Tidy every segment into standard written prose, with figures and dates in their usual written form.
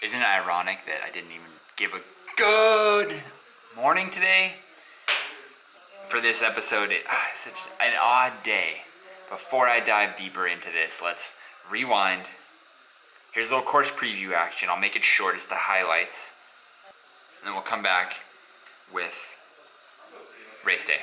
Isn't it ironic that I didn't even give a good morning today for this episode? It's such an odd day. Before I dive deeper into this, let's rewind. Here's a little course preview action. I'll make it short, it's the highlights. And then we'll come back with race day.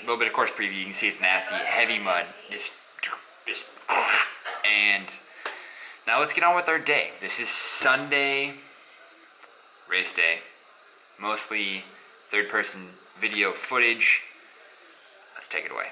Little bit of course preview. You can see it's nasty, heavy mud, just, and now let's get on with our day. This is Sunday, race day, mostly third-person video footage. Let's take it away.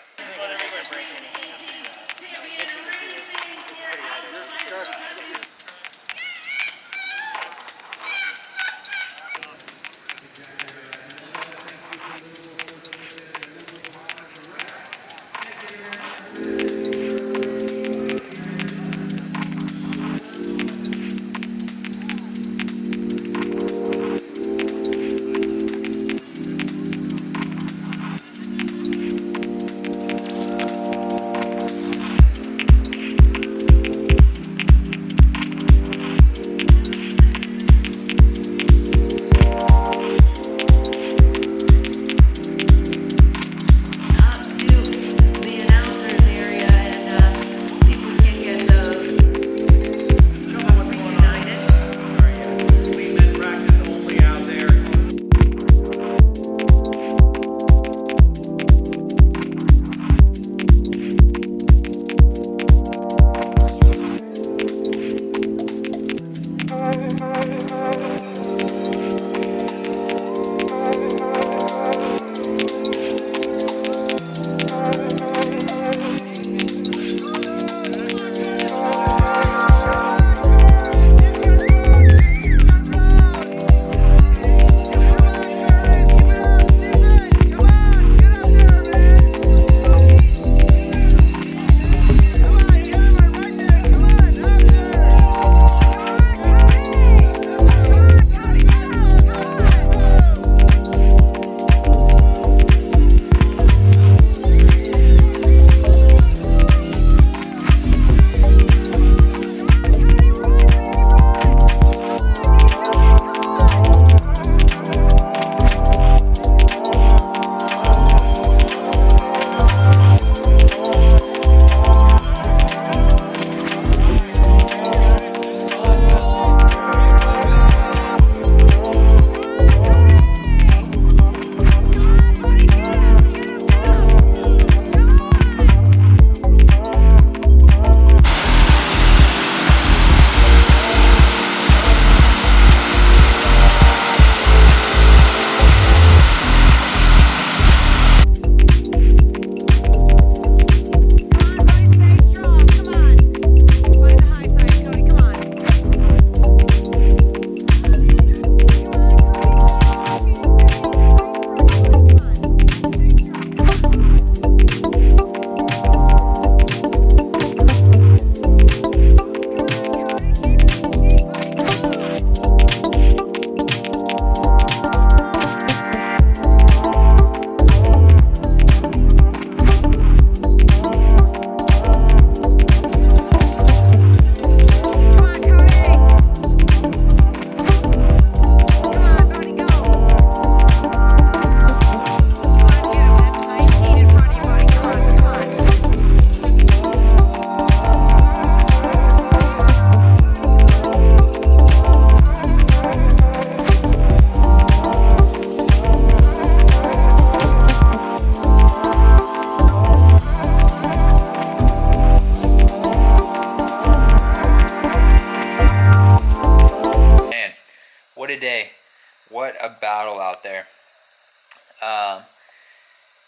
a battle out there.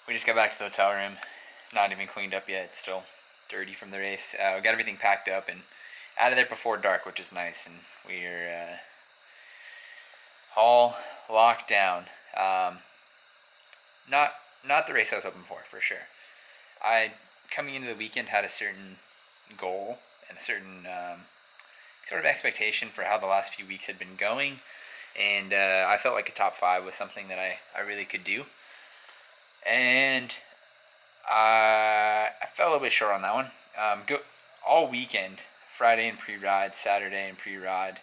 We just got back to the hotel room, not even cleaned up yet. It's still dirty from the race. We got everything packed up and out of there before dark, which is nice. And we're all locked down. Not the race I was hoping for sure. I, coming into the weekend, had a certain goal and a certain sort of expectation for how the last few weeks had been going. And I felt like a top 5 was something that I really could do. And I fell a little bit short on that one. All weekend, Friday and pre-ride, Saturday and pre-ride,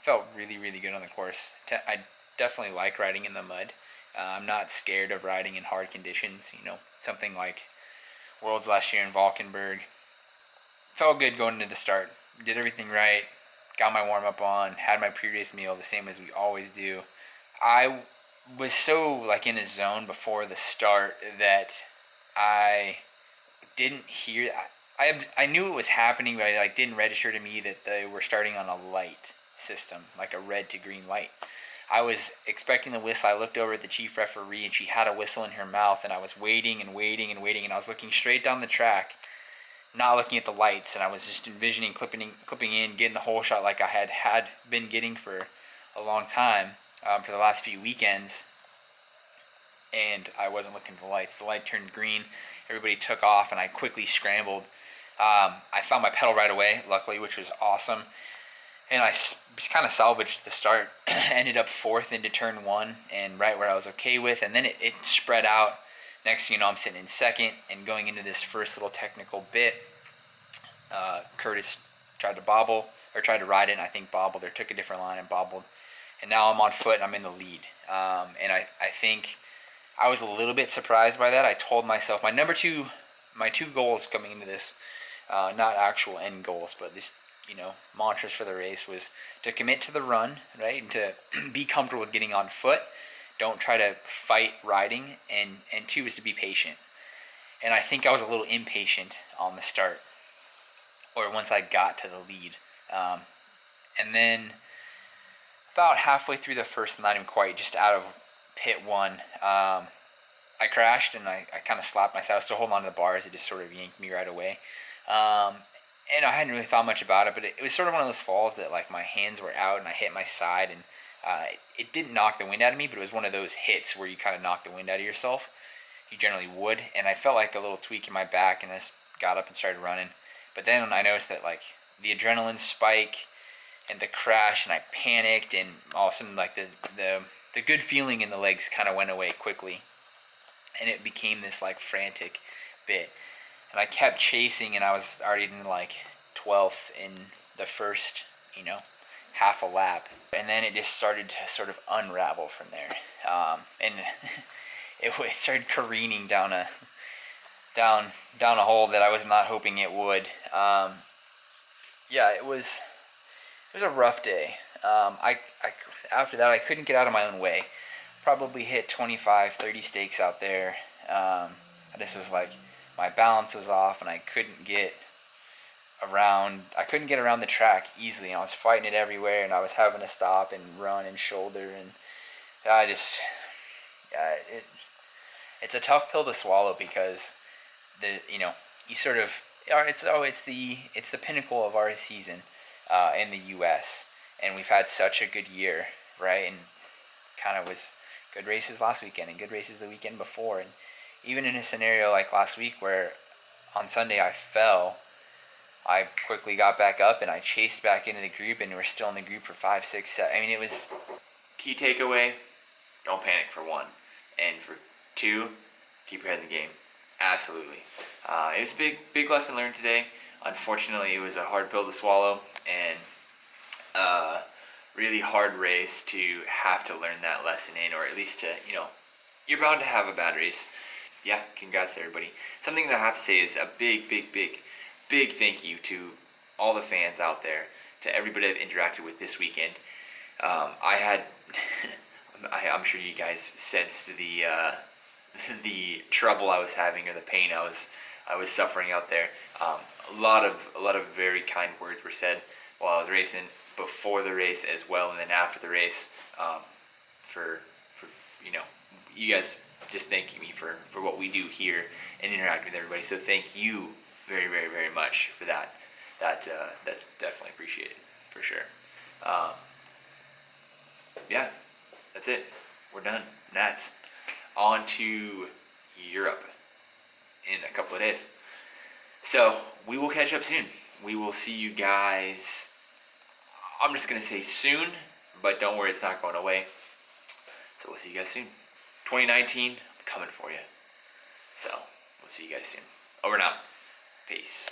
felt really, really good on the course. I definitely like riding in the mud. I'm not scared of riding in hard conditions. You know, something like Worlds last year in Valkenburg. Felt good going into the start. Did everything right. Got my warm-up on. Had my pre-race meal the same as we always do. I was so like in a zone before the start that I didn't hear. I knew it was happening, but I didn't register to me that they were starting on a light system, like a red to green light. I was expecting the whistle. I looked over at the chief referee, and she had a whistle in her mouth, and I was waiting, and I was looking straight down the track, not looking at the lights, and I was just envisioning clipping in, getting the whole shot like I had been getting for a long time, for the last few weekends, and I wasn't looking at the lights. The light turned green, everybody took off, and I quickly scrambled. I found my pedal right away, luckily, which was awesome. And I just kind of salvaged the start. Ended up 4th into turn 1 and right where I was okay with. And then it spread out. Next thing you know, I'm sitting in 2nd and going into this first little technical bit. Curtis tried to ride it, and I think bobbled or took a different line and bobbled. And now I'm on foot and I'm in the lead. And I think I was a little bit surprised by that. I told myself my two goals coming into this, not actual end goals, but this, mantras for the race was to commit to the run, right? And to be comfortable with getting on foot. Don't try to fight riding. And 2 is to be patient. And I think I was a little impatient on the start, or once I got to the lead. And then about halfway through the first, not even quite, just out of pit 1, I crashed and I kind of slapped myself. I was still holding on to the bars. It just sort of yanked me right away. And I hadn't really thought much about it, but it was sort of one of those falls that like my hands were out and I hit my side, and it didn't knock the wind out of me, but it was one of those hits where you kind of knock the wind out of yourself. You generally would, and I felt like a little tweak in my back, and I just got up and started running. But then I noticed that like the adrenaline spike and the crash, and I panicked, and all of a sudden like the good feeling in the legs kind of went away quickly, and it became this like frantic bit. And I kept chasing, and I was already in like 12th in the first, half a lap. And then it just started to sort of unravel from there. And it started careening down a hole that I was not hoping it would. It was a rough day. After that, I couldn't get out of my own way. Probably hit 25, 30 stakes out there. I just was like, my balance was off, and I couldn't get around the track easily. I was fighting it everywhere, and I was having to stop and run and shoulder, and it's a tough pill to swallow, because it's the pinnacle of our season in the U.S., and we've had such a good year, right? And kind of was good races last weekend and good races the weekend before, and even in a scenario like last week where on Sunday I fell, I quickly got back up and I chased back into the group, and we're still in the group for 5, 6, 7. I mean, it was key takeaway: don't panic for 1, and for 2, keep your head in the game. Absolutely. It was a big lesson learned today. Unfortunately, it was a hard pill to swallow, and really hard race to have to learn that lesson in, or at least to, you're bound to have a bad race. Yeah, congrats to everybody. Something that I have to say is a big thank you to all the fans out there, to everybody I've interacted with this weekend. I'm sure you guys sensed the trouble I was having, or the pain I was suffering out there. A lot of very kind words were said while I was racing, before the race as well, and then after the race. for you guys just thanking me for what we do here and interacting with everybody. So thank you very, very, very much for that. That's definitely appreciated for sure. Yeah, that's it. We're done. That's on to Europe in a couple of days. So we will catch up soon. We will see you guys, I'm just going to say soon, but don't worry, it's not going away. So we'll see you guys soon. 2019, I'm coming for you. So we'll see you guys soon. Over and out. Peace.